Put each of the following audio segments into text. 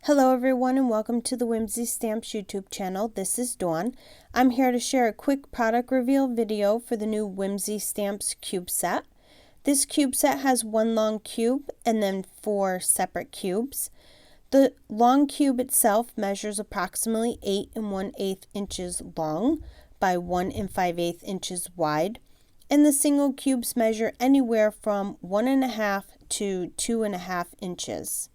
Hello everyone and welcome to the Whimsy Stamps YouTube channel. This is Dawn. I'm here to share a quick product reveal video for the new Whimsy Stamps cube set. This cube set has one long cube and then 4 separate cubes. The long cube itself measures approximately 8 1/8 inches long by 1 5/8 inches wide, and the single cubes measure anywhere from 1.5 to 2.5 inches.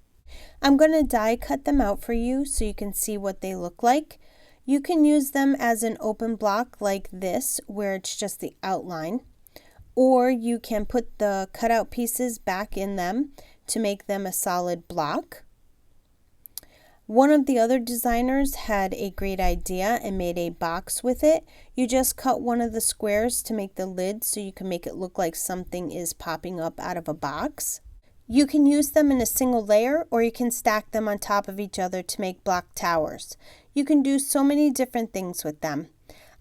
I'm going to die cut them out for you so you can see what they look like. You can use them as an open block like this where it's just the outline, or you can put the cutout pieces back in them to make them a solid block. One of the other designers had a great idea and made a box with it. You just cut one of the squares to make the lid so you can make it look like something is popping up out of a box. You can use them in a single layer, or you can stack them on top of each other to make block towers. You can do so many different things with them.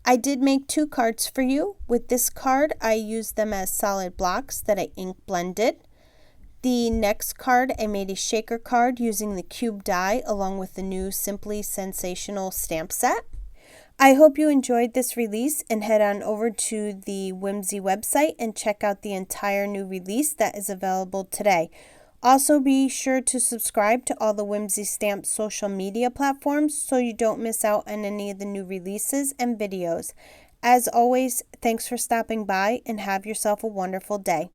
I did make 2 cards for you. With this card, I used them as solid blocks that I ink blended. The next card, I made a shaker card using the cube die along with the new Simply Sensational stamp set. I hope you enjoyed this release and head on over to the Whimsy website and check out the entire new release that is available today. Also, be sure to subscribe to all the Whimsy Stamps social media platforms so you don't miss out on any of the new releases and videos. As always, thanks for stopping by and have yourself a wonderful day.